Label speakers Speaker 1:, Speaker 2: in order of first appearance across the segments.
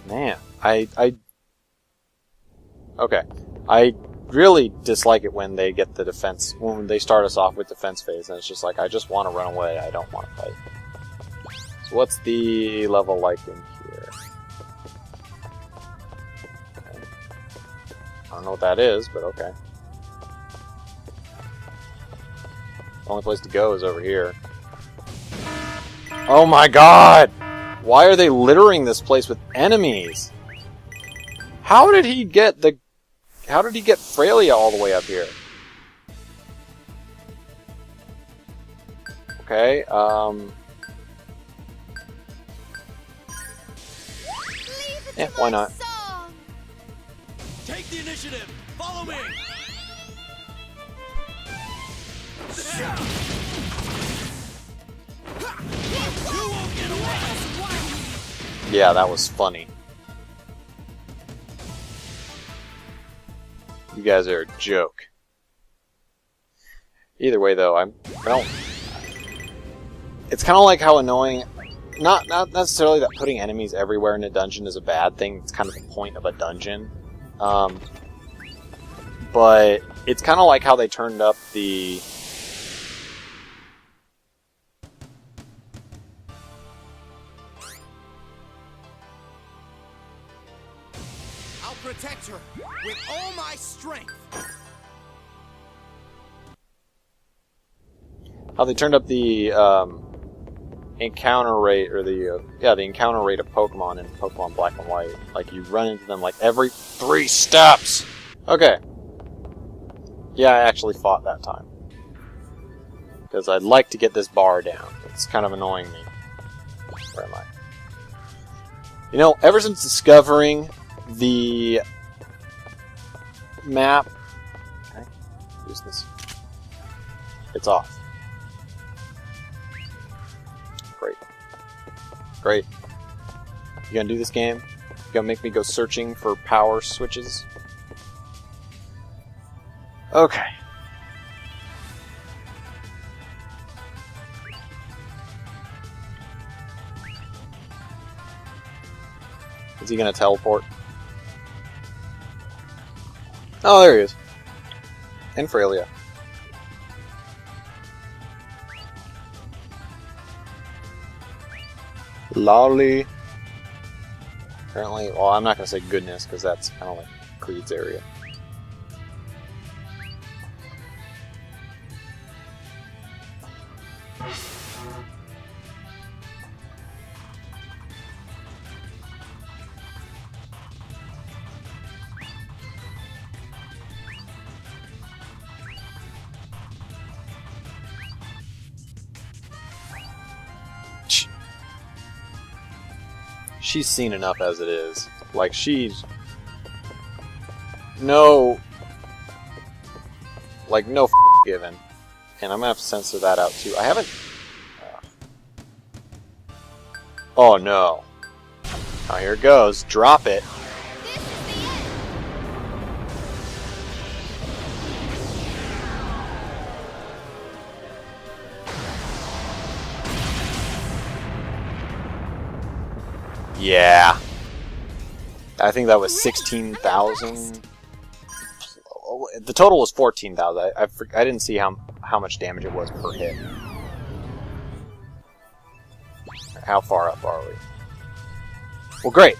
Speaker 1: Man, okay. I really dislike it when they get the defense, when they start us off with defense phase, and it's just like, I just want to run away, I don't want to fight. So what's the level like in here? Okay. I don't know what that is, but okay. The only place to go is over here. Oh my god! Why are they littering this place with enemies? How did he get Freya all the way up here? Okay, yeah, why not?
Speaker 2: Take the initiative! Follow me! You won't get away!
Speaker 1: Yeah, that was funny. You guys are a joke. Either way, though, I don't. It's kind of like how annoying. Not necessarily that putting enemies everywhere in a dungeon is a bad thing. It's kind of the point of a dungeon. But it's kind of like how they turned up the.
Speaker 2: I'll protect her with all my strength.
Speaker 1: How they turned up the encounter rate, or the encounter rate of Pokemon in Pokemon Black and White. Like, you run into them like every 3 steps. Okay. Yeah, I actually fought that time. Because I'd like to get this bar down. It's kind of annoying me. Where am I? You know, ever since discovering the map... Okay, use this. It's off. Great. You gonna do this game? You gonna make me go searching for power switches? Okay. Is he gonna teleport? Oh, there he is. And Freya. Lolly. Apparently, well, I'm not going to say goodness, because that's kind of like Creed's area. She's seen enough as it is. Like, she's... No given. And I'm gonna have to censor that out, too. I haven't... Oh, no. Oh, here it goes. Drop it. Yeah. I think that was 16,000. The total was 14,000. I didn't see how much damage it was per hit. How far up are we? Well, great.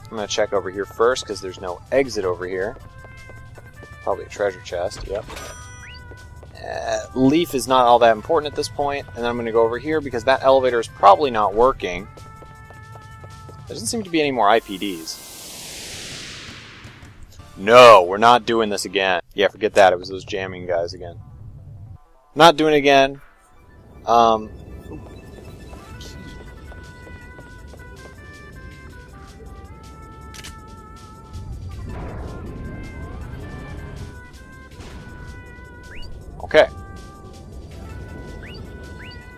Speaker 1: I'm going to check over here first, because there's no exit over here. Probably a treasure chest, yep. Leaf is not all that important at this point, and then I'm going to go over here, because that elevator is probably not working. There doesn't seem to be any more IPDs. No, we're not doing this again. Yeah, forget that. It was those jamming guys again. Not doing it again. Okay.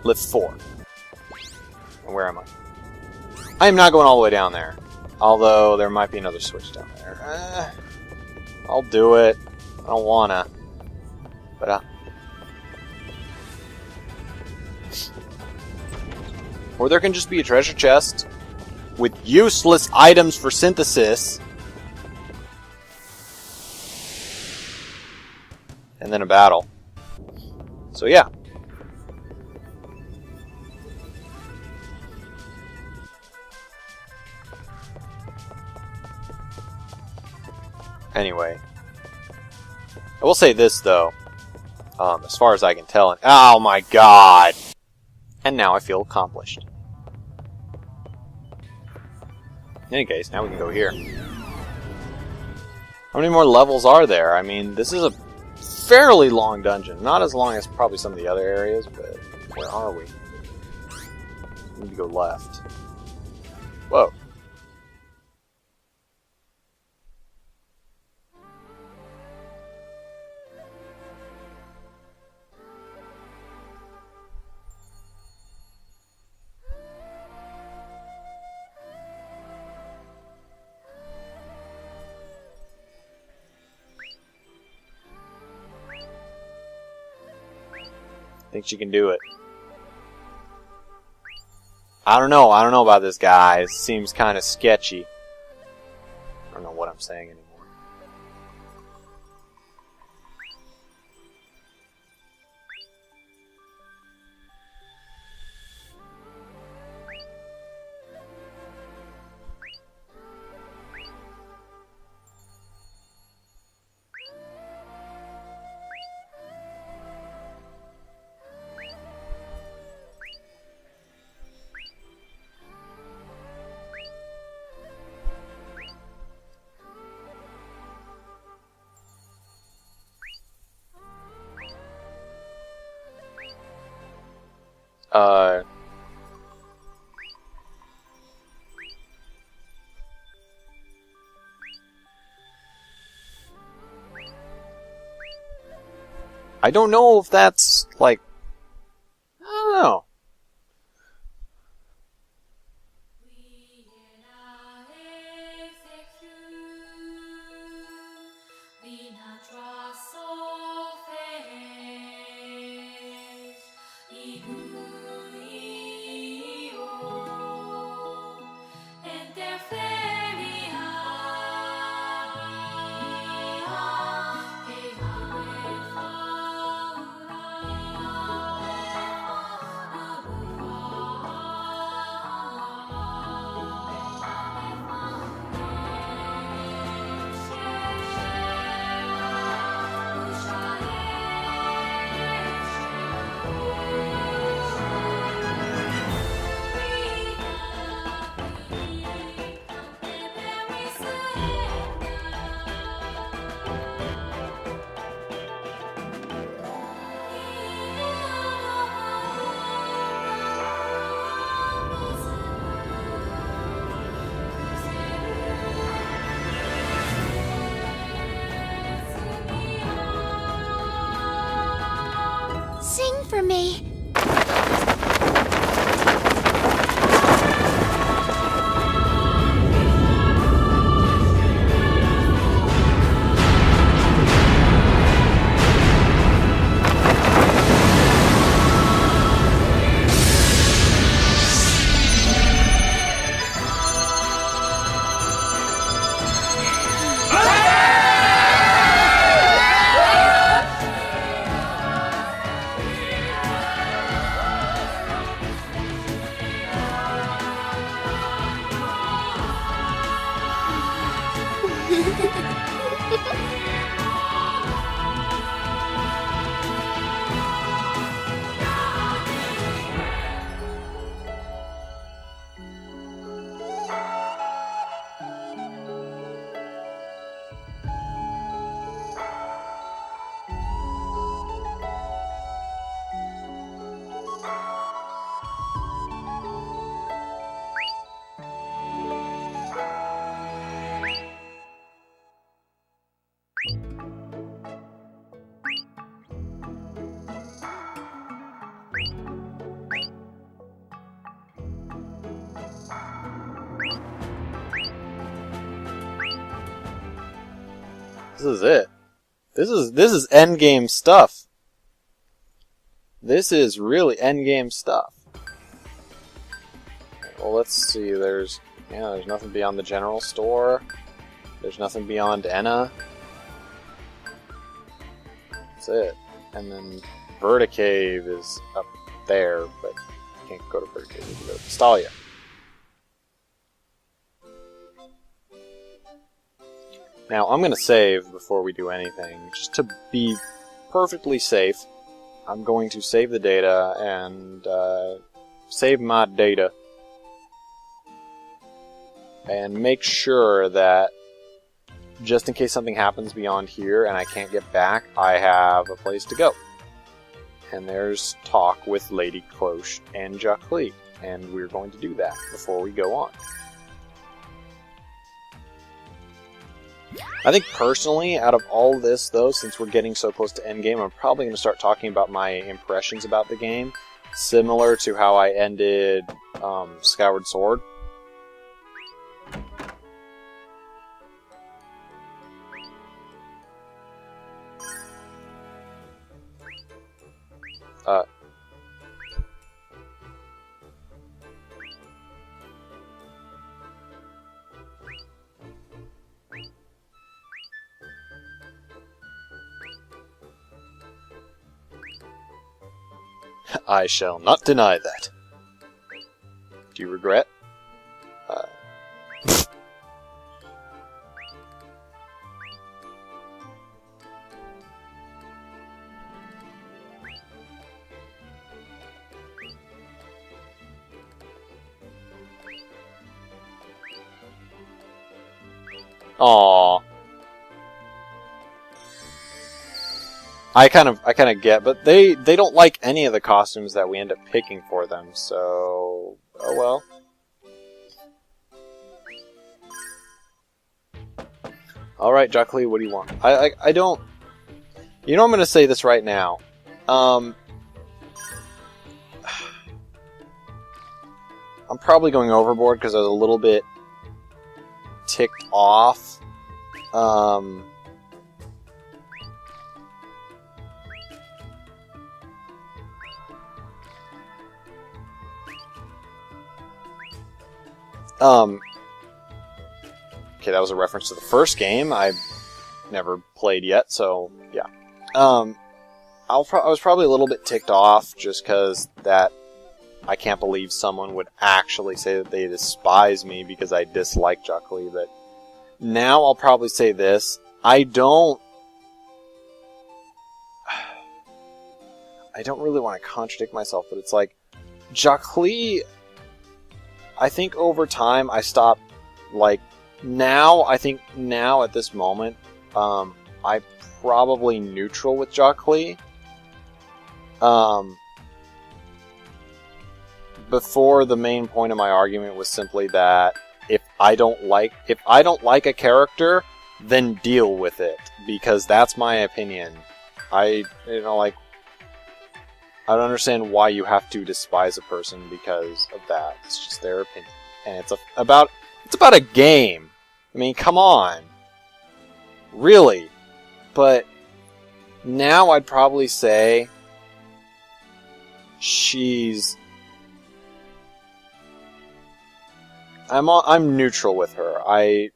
Speaker 1: Lift 4. And where am I? I am not going all the way down there. Although, there might be another switch down there. I'll do it. I don't wanna. But, Or there can just be a treasure chest with useless items for synthesis. And then a battle. So yeah. Anyway. I will say this though. As far as I can tell. Oh my god! And now I feel accomplished. In any case, now we can go here. How many more levels are there? I mean, this is a fairly long dungeon. Not as long as probably some of the other areas, but where are we? We need to go left. Whoa. Think she can do it. I don't know about this guy. It seems kind of sketchy. I don't know what I'm saying anymore. I don't know if that's, like... I don't know.
Speaker 3: Sing for me.
Speaker 1: This is it. This is endgame stuff. This is really endgame stuff. Well, let's see. There's Yeah, there's nothing beyond the general store. There's nothing beyond Enna. That's it. And then Verticave is up there, but you can't go to Verticave. You can go to Stalia. Now, I'm going to save before we do anything, just to be perfectly safe. I'm going to save the data and save my data. And make sure that just in case something happens beyond here and I can't get back, I have a place to go. And there's talk with Lady Cloche and Jacqueline, and we're going to do that before we go on. I think personally, out of all this though, since we're getting so close to Endgame, I'm probably going to start talking about my impressions about the game, similar to how I ended Skyward Sword. I shall not deny that. Do you regret? Aww. I kind of get, but they don't like any of the costumes that we end up picking for them, so oh well. All right, Jacqueline, what do you want? I don't. You know, I'm gonna say this right now. I'm probably going overboard because I was a little bit ticked off. Okay, that was a reference to the first game. I've never played yet, so yeah. I was probably a little bit ticked off just because that I can't believe someone would actually say that they despise me because I dislike Jacqueline, but now I'll probably say this. I don't really want to contradict myself, but it's like, Jacqueline, I think over time I stopped, like, I think at this moment, I'm probably neutral with Jacqueline. Before, the main point of my argument was simply that if I don't like a character, then deal with it, because that's my opinion. I don't understand why you have to despise a person because of that. It's just their opinion, and it's about a game. I mean, come on, really. But now I'd probably say I'm neutral with her. I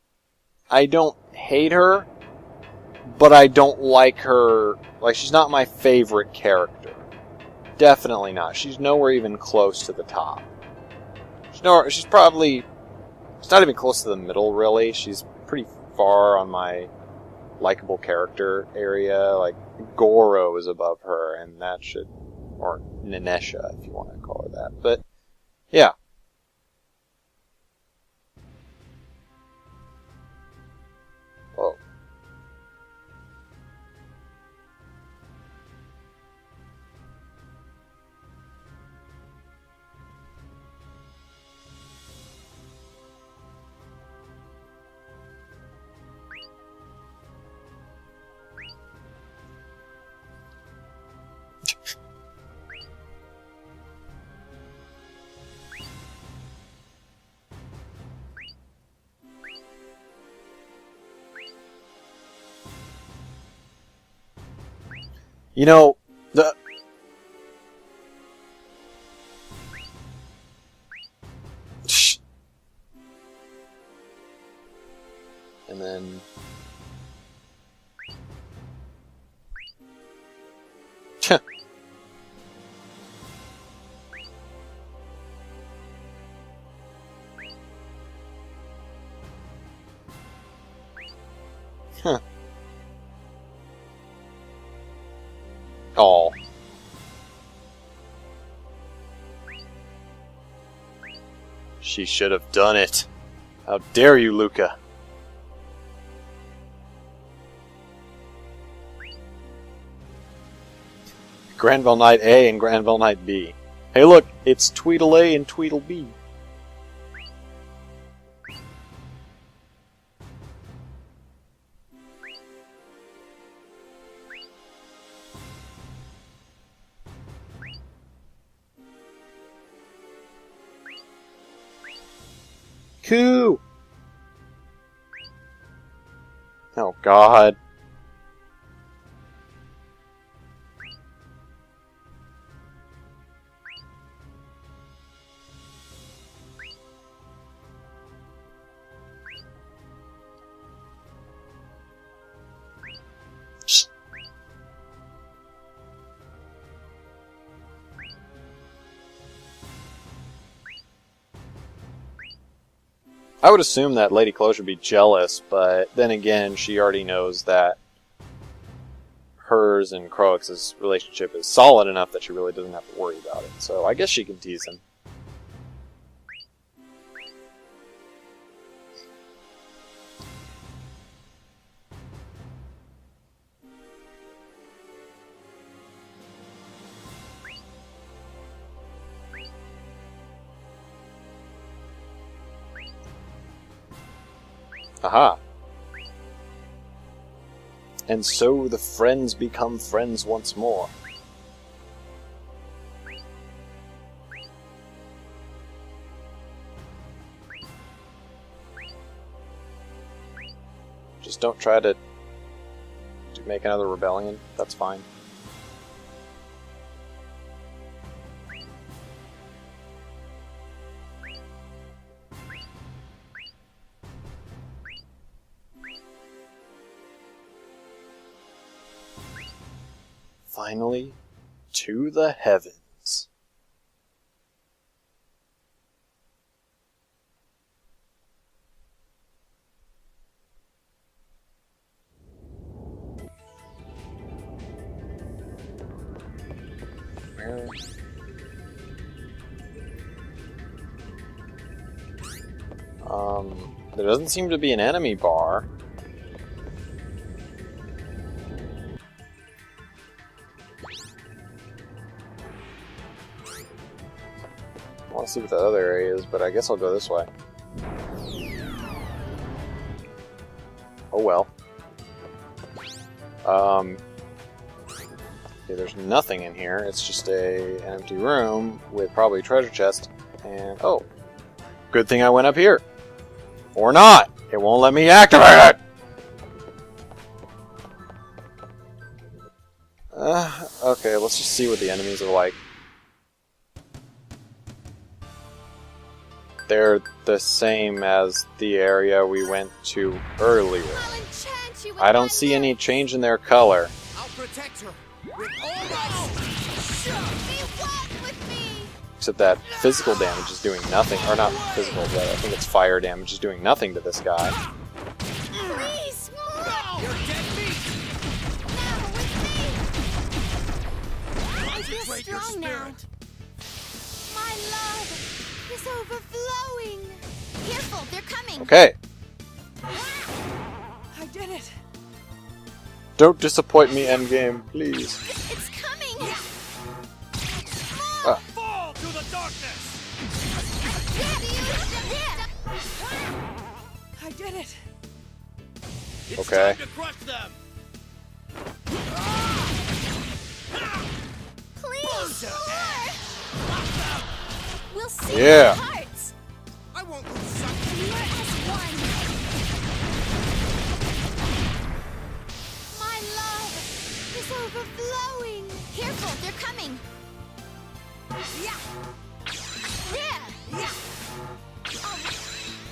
Speaker 1: don't hate her, but I don't like her. Like, she's not my favorite character. Definitely not. She's nowhere even close to the top. She's not even close to the middle, really. She's pretty far on my likable character area. Like, Goro is above her, and that should... Or Nanesha, if you want to call her that. But, yeah. Whoa. You know, And then... Huh. Oh. She should have done it. How dare you, Luca? Granville Knight A and Granville Knight B. Hey look, it's Tweedle A and Tweedle B. Coo! Oh god. I would assume that Lady Close would be jealous, but then again, she already knows that hers and Croix's relationship is solid enough that she really doesn't have to worry about it. So I guess she can tease him. Aha. And so the friends become friends once more. Just don't try to make another rebellion. That's fine. Finally, to the heavens. There doesn't seem to be an enemy bar. I want to see what the other area is, but I guess I'll go this way. Oh well. Okay, there's nothing in here. It's just an empty room with probably a treasure chest. And, oh. Good thing I went up here. Or not! It won't let me activate it! Okay, let's just see what the enemies are like. They're the same as the area we went to earlier. I don't see any change in their color.
Speaker 2: I'll protect her with all my
Speaker 1: Except that physical damage is doing nothing. Or not physical, but I think it's fire damage is doing nothing to this guy.
Speaker 3: Please, more!
Speaker 2: You're dead meat!
Speaker 3: Now, with me! I feel
Speaker 2: Concentrate your
Speaker 3: strong now.
Speaker 2: spirit.
Speaker 3: My love is overflowing. Careful, they're coming.
Speaker 1: Okay.
Speaker 2: I did it!
Speaker 1: Don't disappoint me, Endgame, please.
Speaker 3: It's coming.
Speaker 1: Ah.
Speaker 2: Fall to the darkness! I did it! It's
Speaker 1: Okay.
Speaker 2: time to crush them!
Speaker 3: Please, more! We'll see
Speaker 1: Yeah.
Speaker 3: our hearts.
Speaker 2: I won't lose sight.
Speaker 3: We are as one. My love is overflowing. Careful, they're coming. Yeah. Yeah. Yeah.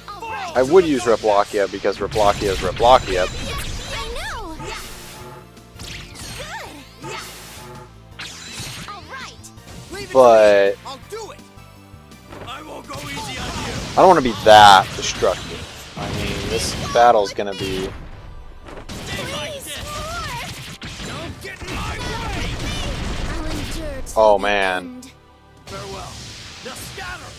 Speaker 3: All right.
Speaker 1: I would use Replochia because Replochia is Replochia.
Speaker 3: I know. Good. All right.
Speaker 2: Leave it to
Speaker 1: But
Speaker 2: me. I'll do it. I won't go easy on you.
Speaker 1: I don't want to be that destructive. I mean, this battle's gonna be...
Speaker 3: Please, more.
Speaker 2: Don't get in my way.
Speaker 3: I'll endure to
Speaker 1: Oh,
Speaker 3: the
Speaker 1: man.
Speaker 3: end.
Speaker 2: Farewell. Now scatter.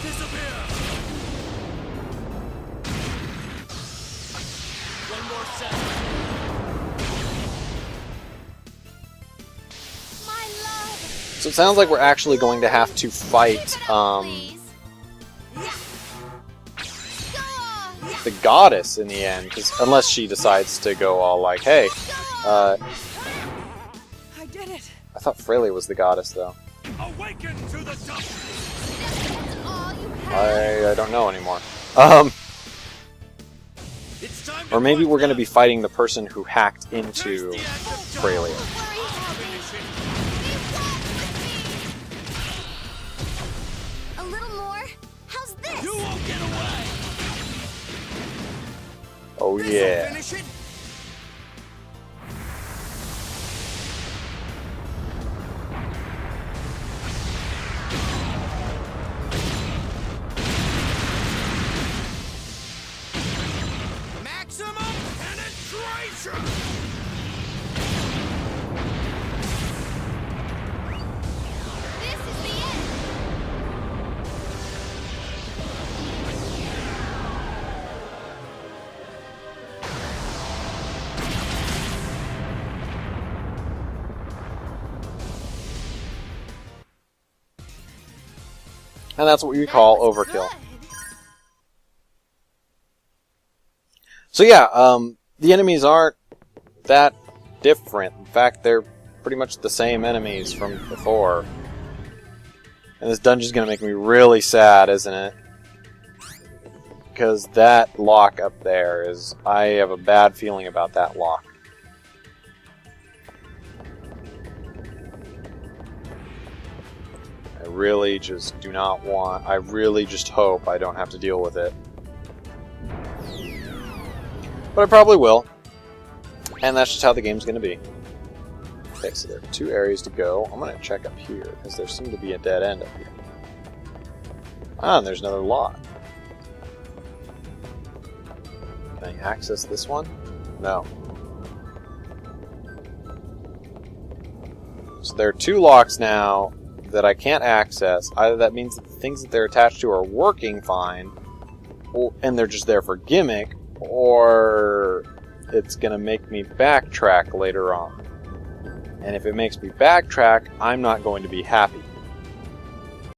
Speaker 2: Disappear. One more set.
Speaker 3: My love.
Speaker 1: So it sounds like we're actually going to have to fight
Speaker 3: Please.
Speaker 1: the goddess in the end, 'cause unless she decides to go all like, hey,
Speaker 3: I
Speaker 2: did it.
Speaker 1: I thought Fraley was the goddess though.
Speaker 2: Awaken to the top.
Speaker 3: all you have.
Speaker 1: I don't know anymore.
Speaker 2: It's time to
Speaker 1: Or maybe
Speaker 2: put
Speaker 1: we're going to
Speaker 2: them.
Speaker 1: be fighting the person who hacked into
Speaker 2: Taste the end of time.
Speaker 1: Fraley.
Speaker 3: Don't worry, Abby.
Speaker 2: Finish it.
Speaker 3: A little more. How's this?
Speaker 2: You won't get away.
Speaker 1: Oh
Speaker 2: This'll
Speaker 1: yeah.
Speaker 2: finish it. Maximum penetration.
Speaker 3: This is the end.
Speaker 1: And that's what we call
Speaker 3: That was
Speaker 1: overkill.
Speaker 3: good.
Speaker 1: So yeah, the enemies aren't that different. In fact, they're pretty much the same enemies from before. And this dungeon's gonna make me really sad, isn't it? Because that lock up there is... I have a bad feeling about that lock. I really just do not want... I really just hope I don't have to deal with it. But I probably will. And that's just how the game's going to be. Okay, so there are 2 areas to go. I'm going to check up here, because there seemed to be a dead end up here. Ah, and there's another lock. Can I access this one? No. So there are 2 locks now that I can't access. Either that means that the things that they're attached to are working fine, and they're just there for gimmick, or it's going to make me backtrack later on. And if it makes me backtrack, I'm not going to be happy.